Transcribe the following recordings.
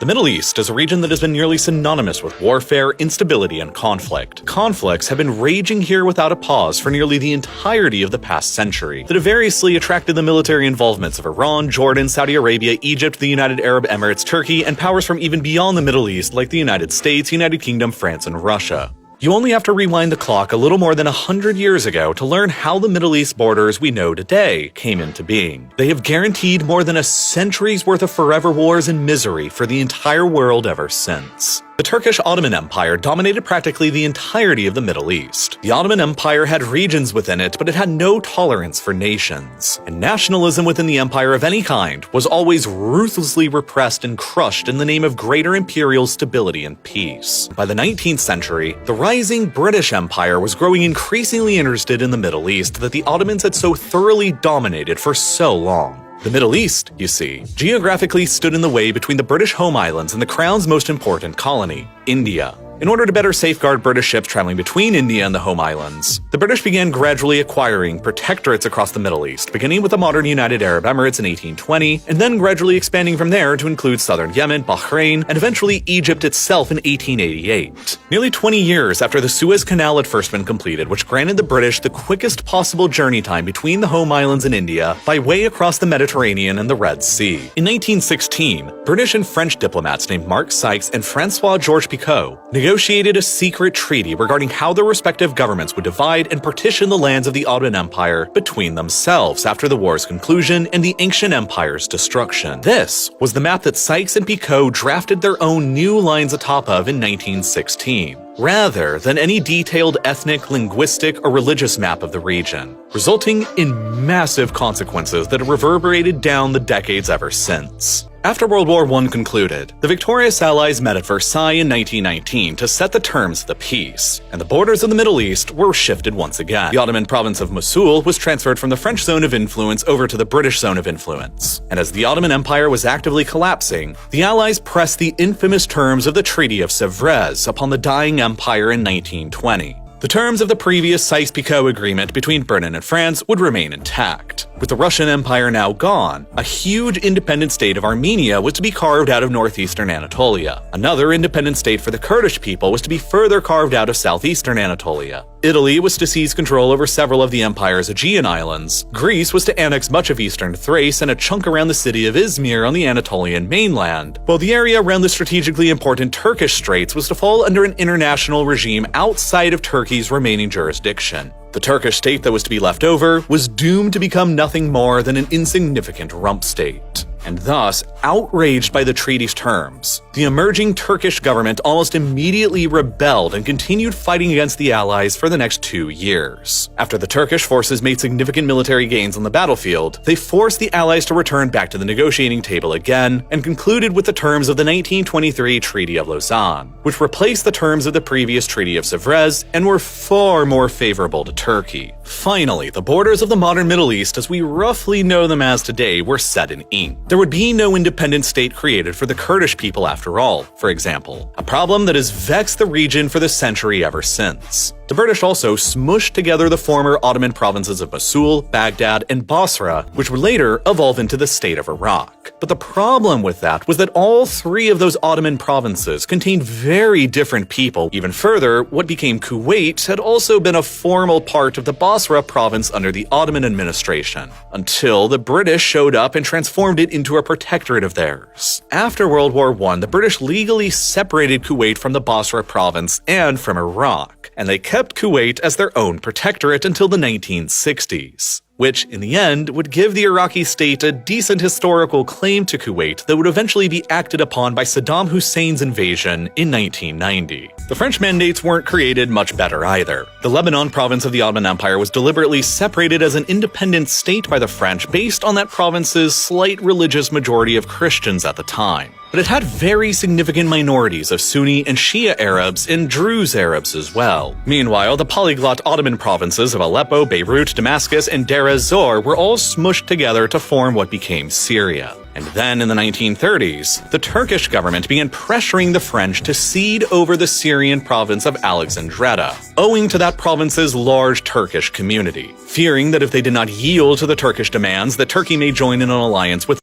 The Middle East is a region that has been nearly synonymous with warfare, instability, and conflict. Conflicts have been raging here without a pause for nearly the entirety of the past century, that have variously attracted the military involvements of Iran, Jordan, Saudi Arabia, Egypt, the United Arab Emirates, Turkey, and powers from even beyond the Middle East like the United States, United Kingdom, France, and Russia. You only have to rewind the clock a little more than 100 years ago to learn how the Middle East borders we know today came into being. They have guaranteed more than a century's worth of forever wars and misery for the entire world ever since. The Turkish Ottoman Empire dominated practically the entirety of the Middle East. The Ottoman Empire had regions within it, but it had no tolerance for nations. And nationalism within the empire of any kind was always ruthlessly repressed and crushed in the name of greater imperial stability and peace. By the 19th century, the rising British Empire was growing increasingly interested in the Middle East that the Ottomans had so thoroughly dominated for so long. The Middle East, you see, geographically stood in the way between the British home islands and the Crown's most important colony, India. In order to better safeguard British ships traveling between India and the home islands, the British began gradually acquiring protectorates across the Middle East, beginning with the modern United Arab Emirates in 1820, and then gradually expanding from there to include southern Yemen, Bahrain, and eventually Egypt itself in 1888. Nearly 20 years after the Suez Canal had first been completed, which granted the British the quickest possible journey time between the home islands and India by way across the Mediterranean and the Red Sea. In 1916, British and French diplomats named Mark Sykes and Francois-Georges Picot negotiated a secret treaty regarding how their respective governments would divide and partition the lands of the Ottoman Empire between themselves after the war's conclusion and the ancient empire's destruction. This was the map that Sykes and Picot drafted their own new lines atop of in 1916, rather than any detailed ethnic, linguistic, or religious map of the region, resulting in massive consequences that have reverberated down the decades ever since. After World War I concluded, the victorious Allies met at Versailles in 1919 to set the terms of the peace, and the borders of the Middle East were shifted once again. The Ottoman province of Mosul was transferred from the French zone of influence over to the British zone of influence, and as the Ottoman Empire was actively collapsing, the Allies pressed the infamous terms of the Treaty of Sèvres upon the dying empire in 1920. The terms of the previous Sykes-Picot agreement between Britain and France would remain intact. With the Russian Empire now gone, a huge independent state of Armenia was to be carved out of northeastern Anatolia. Another independent state for the Kurdish people was to be further carved out of southeastern Anatolia. Italy was to seize control over several of the empire's Aegean islands. Greece was to annex much of eastern Thrace and a chunk around the city of Izmir on the Anatolian mainland, while the area around the strategically important Turkish Straits was to fall under an international regime outside of Turkey's remaining jurisdiction. The Turkish state that was to be left over was doomed to become nothing more than an insignificant rump state. And thus, outraged by the treaty's terms, the emerging Turkish government almost immediately rebelled and continued fighting against the Allies for the next 2 years. After the Turkish forces made significant military gains on the battlefield, they forced the Allies to return back to the negotiating table again and concluded with the terms of the 1923 Treaty of Lausanne, which replaced the terms of the previous Treaty of Sèvres and were far more favorable to Turkey. Finally, the borders of the modern Middle East as we roughly know them as today were set in ink. There would be no independent state created for the Kurdish people after all, for example, a problem that has vexed the region for the century ever since. The British also smushed together the former Ottoman provinces of Mosul, Baghdad, and Basra, which would later evolve into the state of Iraq. But the problem with that was that all three of those Ottoman provinces contained very different people. Even further, what became Kuwait had also been a formal part of the Basra province under the Ottoman administration, until the British showed up and transformed it into a protectorate of theirs. After World War I, the British legally separated Kuwait from the Basra province and from Iraq, and they kept Kuwait as their own protectorate until the 1960s, which, in the end, would give the Iraqi state a decent historical claim to Kuwait that would eventually be acted upon by Saddam Hussein's invasion in 1990. The French mandates weren't created much better either. The Lebanon province of the Ottoman Empire was deliberately separated as an independent state by the French based on that province's slight religious majority of Christians at the time. But it had very significant minorities of Sunni and Shia Arabs and Druze Arabs as well. Meanwhile, the polyglot Ottoman provinces of Aleppo, Beirut, Damascus, and Deir ez-Zor were all smushed together to form what became Syria. And then in the 1930s, the Turkish government began pressuring the French to cede over the Syrian province of Alexandretta, owing to that province's large Turkish community, fearing that if they did not yield to the Turkish demands, that Turkey may join in an alliance with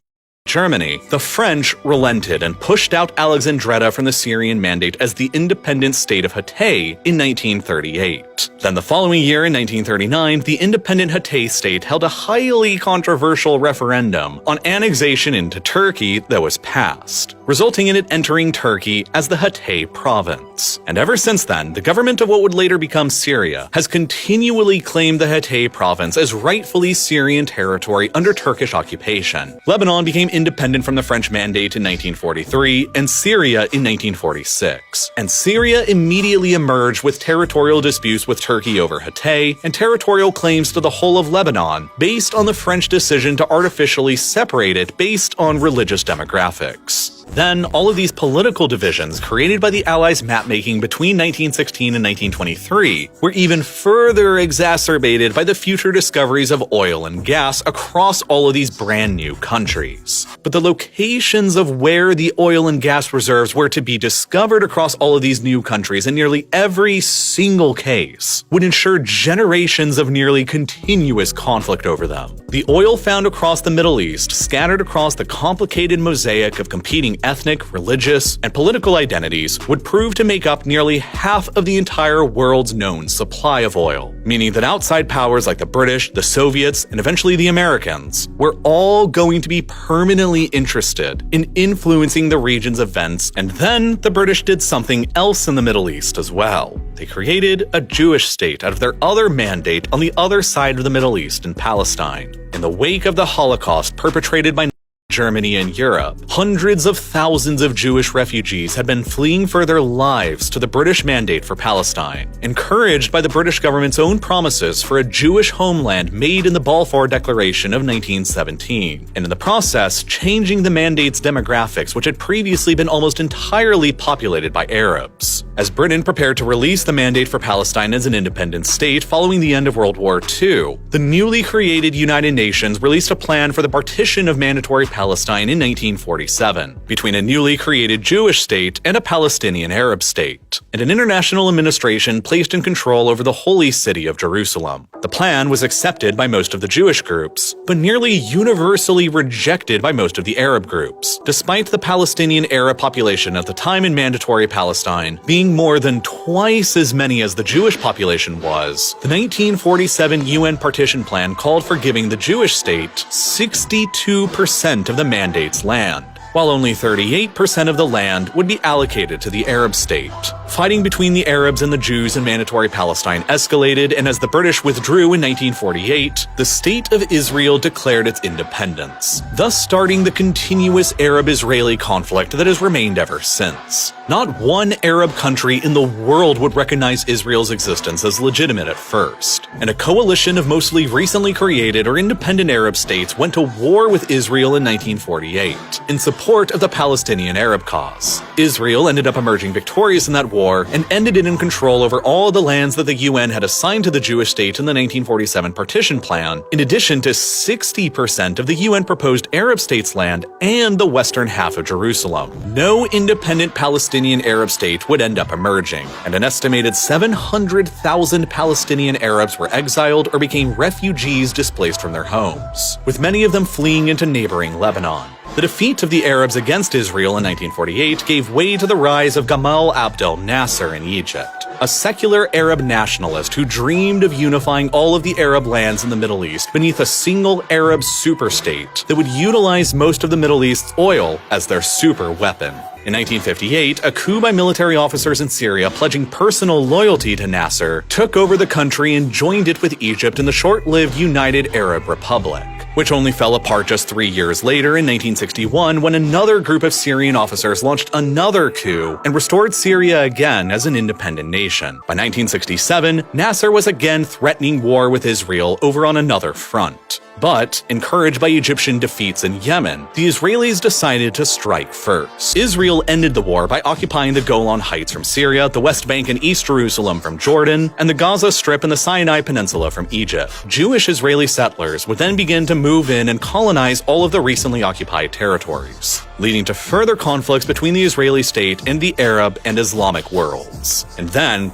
Germany, the French relented and pushed out Alexandretta from the Syrian Mandate as the independent state of Hatay in 1938. Then the following year, in 1939, the independent Hatay state held a highly controversial referendum on annexation into Turkey that was passed, resulting in it entering Turkey as the Hatay province. And ever since then, the government of what would later become Syria has continually claimed the Hatay province as rightfully Syrian territory under Turkish occupation. Lebanon became independent from the French Mandate in 1943 and Syria in 1946. And Syria immediately emerged with territorial disputes with Turkey over Hatay and territorial claims to the whole of Lebanon based on the French decision to artificially separate it based on religious demographics. Then, all of these political divisions created by the Allies' mapmaking between 1916 and 1923 were even further exacerbated by the future discoveries of oil and gas across all of these brand new countries. But the locations of where the oil and gas reserves were to be discovered across all of these new countries in nearly every single case would ensure generations of nearly continuous conflict over them. The oil found across the Middle East, scattered across the complicated mosaic of competing ethnic, religious, and political identities, would prove to make up nearly half of the entire world's known supply of oil, meaning that outside powers like the British, the Soviets, and eventually the Americans were all going to be permanently interested in influencing the region's events, and then the British did something else in the Middle East as well. They created a Jewish state out of their other mandate on the other side of the Middle East in Palestine. In the wake of the Holocaust perpetrated by Germany and Europe, hundreds of thousands of Jewish refugees had been fleeing for their lives to the British Mandate for Palestine, encouraged by the British government's own promises for a Jewish homeland made in the Balfour Declaration of 1917, and in the process changing the Mandate's demographics, which had previously been almost entirely populated by Arabs. As Britain prepared to release the Mandate for Palestine as an independent state following the end of World War II, the newly created United Nations released a plan for the partition of mandatory Palestine in 1947, between a newly created Jewish state and a Palestinian Arab state, and an international administration placed in control over the holy city of Jerusalem. The plan was accepted by most of the Jewish groups, but nearly universally rejected by most of the Arab groups, despite the Palestinian Arab population at the time in mandatory Palestine being more than twice as many as the Jewish population was. The 1947 UN partition plan called for giving the Jewish state 62% of the Mandate's land, while only 38% of the land would be allocated to the Arab state. Fighting between the Arabs and the Jews in mandatory Palestine escalated, and as the British withdrew in 1948, the State of Israel declared its independence, thus starting the continuous Arab-Israeli conflict that has remained ever since. Not one Arab country in the world would recognize Israel's existence as legitimate at first, and a coalition of mostly recently created or independent Arab states went to war with Israel in 1948 in support of the Palestinian Arab cause. Israel ended up emerging victorious in that war and ended it in control over all the lands that the UN had assigned to the Jewish state in the 1947 partition plan, in addition to 60% of the UN proposed Arab state's land and the western half of Jerusalem. No independent Palestinian Arab state would end up emerging, and an estimated 700,000 Palestinian Arabs were exiled or became refugees displaced from their homes, with many of them fleeing into neighboring Lebanon. The defeat of the Arabs against Israel in 1948 gave way to the rise of Gamal Abdel Nasser in Egypt, a secular Arab nationalist who dreamed of unifying all of the Arab lands in the Middle East beneath a single Arab superstate that would utilize most of the Middle East's oil as their super weapon. In 1958, a coup by military officers in Syria pledging personal loyalty to Nasser took over the country and joined it with Egypt in the short-lived United Arab Republic, which only fell apart just 3 years later in 1961 when another group of Syrian officers launched another coup and restored Syria again as an independent nation. By 1967, Nasser was again threatening war with Israel over on another front. But, encouraged by Egyptian defeats in Yemen, the Israelis decided to strike first. Israel ended the war by occupying the Golan Heights from Syria, the West Bank and East Jerusalem from Jordan, and the Gaza Strip and the Sinai Peninsula from Egypt. Jewish Israeli settlers would then begin to move in and colonize all of the recently occupied territories, leading to further conflicts between the Israeli state and the Arab and Islamic worlds. And then,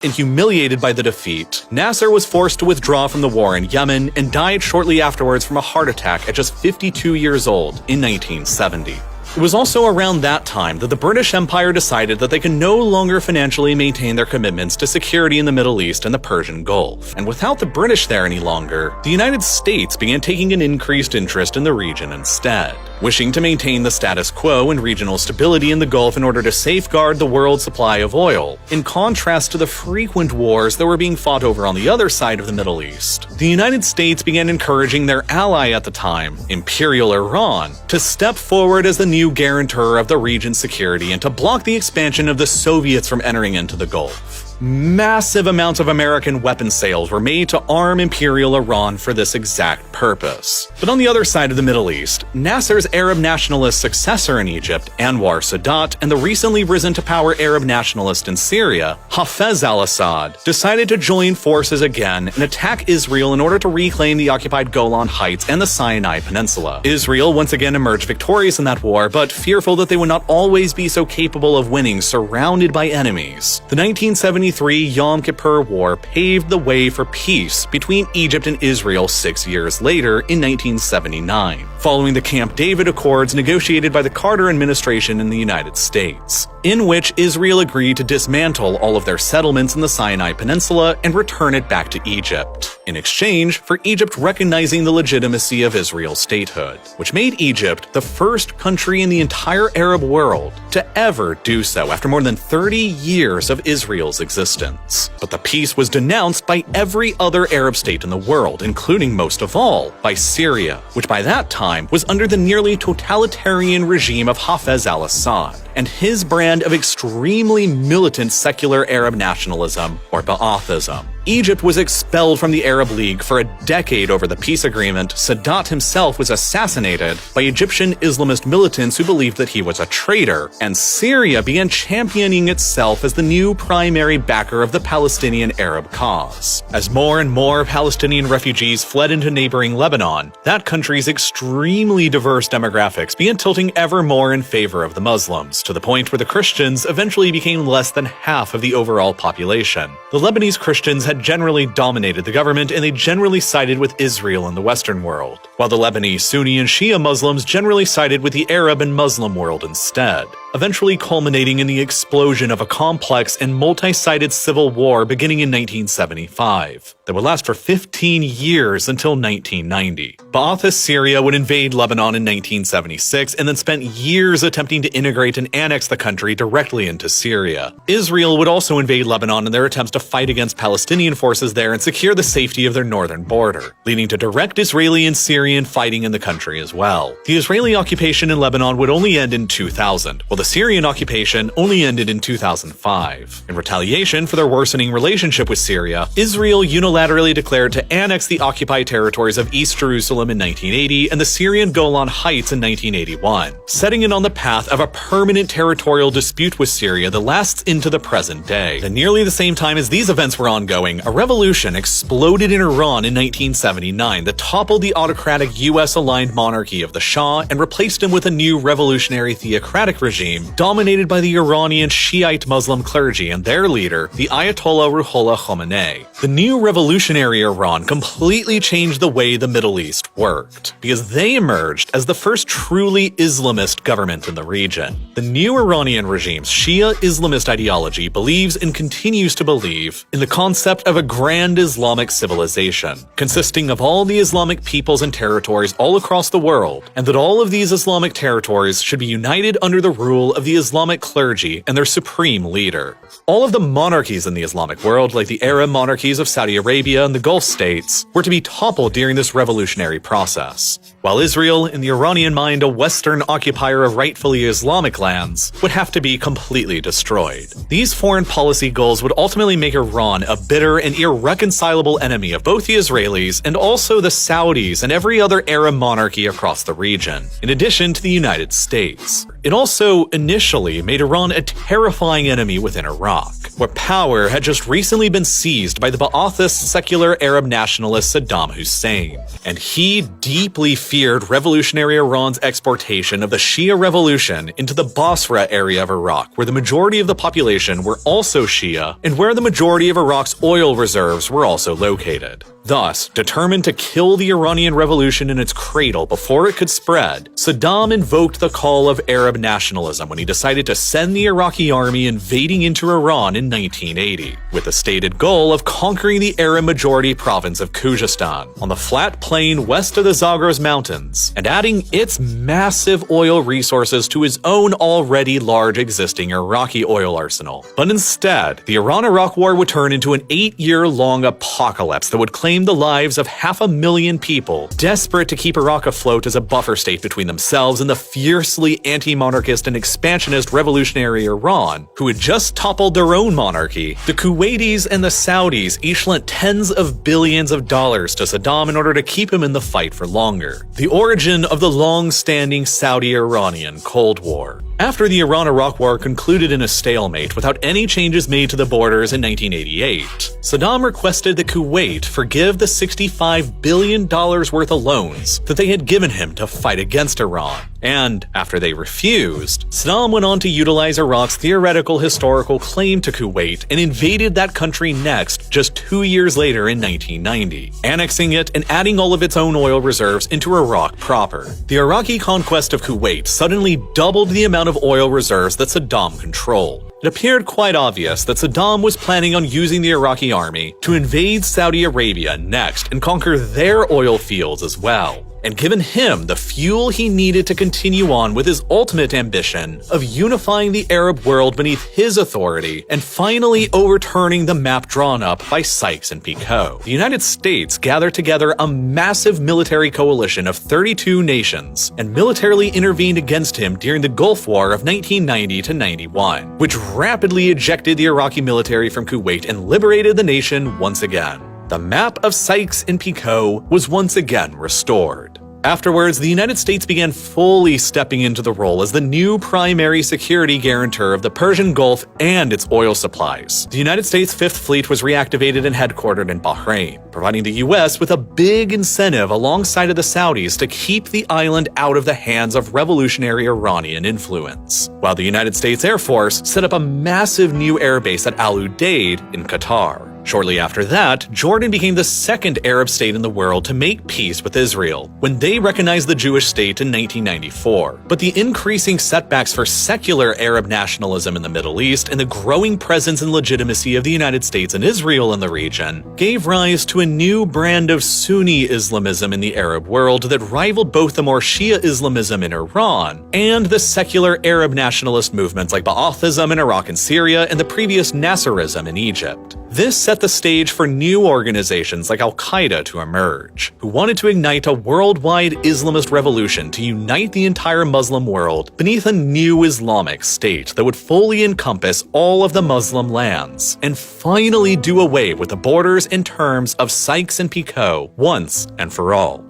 and humiliated by the defeat, Nasser was forced to withdraw from the war in Yemen and died shortly afterwards from a heart attack at just 52 years old in 1970. It was also around that time that the British Empire decided that they could no longer financially maintain their commitments to security in the Middle East and the Persian Gulf. And without the British there any longer, the United States began taking an increased interest in the region instead, wishing to maintain the status quo and regional stability in the Gulf in order to safeguard the world's supply of oil, in contrast to the frequent wars that were being fought over on the other side of the Middle East. The United States began encouraging their ally at the time, Imperial Iran, to step forward as the new guarantor of the region's security and to block the expansion of the Soviets from entering into the Gulf. Massive amounts of American weapon sales were made to arm Imperial Iran for this exact purpose. But on the other side of the Middle East, Nasser's Arab nationalist successor in Egypt, Anwar Sadat, and the recently risen to power Arab nationalist in Syria, Hafez al-Assad, decided to join forces again and attack Israel in order to reclaim the occupied Golan Heights and the Sinai Peninsula. Israel once again emerged victorious in that war, but fearful that they would not always be so capable of winning surrounded by enemies. The 1973 Yom Kippur War paved the way for peace between Egypt and Israel 6 years later in 1979, following the Camp David Accords negotiated by the Carter administration in the United States, in which Israel agreed to dismantle all of their settlements in the Sinai Peninsula and return it back to Egypt, in exchange for Egypt recognizing the legitimacy of Israel's statehood, which made Egypt the first country in the entire Arab world to ever do so after more than 30 years of Israel's existence. But the peace was denounced by every other Arab state in the world, including most of all by Syria, which by that time was under the nearly totalitarian regime of Hafez al-Assad and his brand of extremely militant secular Arab nationalism, or Ba'athism. Egypt was expelled from the Arab League for a decade over the peace agreement. Sadat himself was assassinated by Egyptian Islamist militants who believed that he was a traitor, and Syria began championing itself as the new primary backer of the Palestinian Arab cause. As more and more Palestinian refugees fled into neighboring Lebanon, that country's extremely diverse demographics began tilting ever more in favor of the Muslims, to the point where the Christians eventually became less than half of the overall population. The Lebanese Christians had generally dominated the government, and they generally sided with Israel in the Western world, while the Lebanese Sunni and Shia Muslims generally sided with the Arab and Muslim world instead, eventually culminating in the explosion of a complex and multi-sided civil war beginning in 1975 that would last for 15 years until 1990. Ba'athist Syria would invade Lebanon in 1976 and then spent years attempting to integrate and annex the country directly into Syria. Israel would also invade Lebanon in their attempts to fight against Palestinian forces there and secure the safety of their northern border, leading to direct Israeli and Syrian fighting in the country as well. The Israeli occupation in Lebanon would only end in 2000, while the Syrian occupation only ended in 2005. In retaliation for their worsening relationship with Syria, Israel unilaterally declared to annex the occupied territories of East Jerusalem in 1980 and the Syrian Golan Heights in 1981, setting it on the path of a permanent territorial dispute with Syria that lasts into the present day. At nearly the same time as these events were ongoing, a revolution exploded in Iran in 1979 that toppled the autocratic US-aligned monarchy of the Shah and replaced him with a new revolutionary theocratic regime dominated by the Iranian Shiite Muslim clergy and their leader, the Ayatollah Ruhollah Khomeini. The new revolutionary Iran completely changed the way the Middle East worked, because they emerged as the first truly Islamist government in the region. The new Iranian regime's Shia Islamist ideology believes and continues to believe in the concept of a grand Islamic civilization, consisting of all the Islamic peoples and territories all across the world, and that all of these Islamic territories should be united under the rule of the Islamic clergy and their supreme leader. All of the monarchies in the Islamic world, like the Arab monarchies of Saudi Arabia and the Gulf states, were to be toppled during this revolutionary process, while Israel, in the Iranian mind a Western occupier of rightfully Islamic lands, would have to be completely destroyed. These foreign policy goals would ultimately make Iran a bitter and irreconcilable enemy of both the Israelis and also the Saudis and every other Arab monarchy across the region, in addition to the United States. It also initially made Iran a terrifying enemy within Iraq, where power had just recently been seized by the Ba'athist secular Arab nationalist Saddam Hussein, and he deeply feared revolutionary Iran's exportation of the Shia revolution into the Basra area of Iraq, where the majority of the population were also Shia and where the majority of Iraq's oil reserves were also located. Thus, determined to kill the Iranian Revolution in its cradle before it could spread, Saddam invoked the call of Arab nationalism when he decided to send the Iraqi army invading into Iran in 1980, with the stated goal of conquering the Arab-majority province of Khuzestan on the flat plain west of the Zagros Mountains, and adding its massive oil resources to his own already large existing Iraqi oil arsenal. But instead, the Iran-Iraq War would turn into an 8-year-long apocalypse that would claim the lives of 500,000 people, desperate to keep Iraq afloat as a buffer state between themselves and the fiercely anti-monarchist and expansionist revolutionary Iran, who had just toppled their own monarchy. The Kuwaitis and the Saudis each lent tens of billions of dollars to Saddam in order to keep him in the fight for longer. The origin of the long-standing Saudi-Iranian Cold War. After the Iran-Iraq War concluded in a stalemate without any changes made to the borders in 1988, Saddam requested that Kuwait forgive the $65 billion worth of loans that they had given him to fight against Iran. And after they refused, Saddam went on to utilize Iraq's theoretical historical claim to Kuwait and invaded that country next just 2 years later in 1990, annexing it and adding all of its own oil reserves into Iraq proper. The Iraqi conquest of Kuwait suddenly doubled the amount of oil reserves that Saddam controlled. It appeared quite obvious that Saddam was planning on using the Iraqi army to invade Saudi Arabia next and conquer their oil fields as well, and given him the fuel he needed to continue on with his ultimate ambition of unifying the Arab world beneath his authority and finally overturning the map drawn up by Sykes and Picot. The United States gathered together a massive military coalition of 32 nations and militarily intervened against him during the Gulf War of 1990 to 91, which rapidly ejected the Iraqi military from Kuwait and liberated the nation once again. The map of Sykes and Picot was once again restored. Afterwards, the United States began fully stepping into the role as the new primary security guarantor of the Persian Gulf and its oil supplies. The United States Fifth Fleet was reactivated and headquartered in Bahrain, providing the US with a big incentive alongside of the Saudis to keep the island out of the hands of revolutionary Iranian influence, while the United States Air Force set up a massive new airbase at Al Udeid in Qatar. Shortly after that, Jordan became the second Arab state in the world to make peace with Israel, when they recognized the Jewish state in 1994. But the increasing setbacks for secular Arab nationalism in the Middle East and the growing presence and legitimacy of the United States and Israel in the region gave rise to a new brand of Sunni Islamism in the Arab world that rivaled both the more Shia Islamism in Iran and the secular Arab nationalist movements like Ba'athism in Iraq and Syria and the previous Nasserism in Egypt. This set the stage for new organizations like Al-Qaeda to emerge, who wanted to ignite a worldwide Islamist revolution to unite the entire Muslim world beneath a new Islamic state that would fully encompass all of the Muslim lands, and finally do away with the borders and terms of Sykes and Picot once and for all.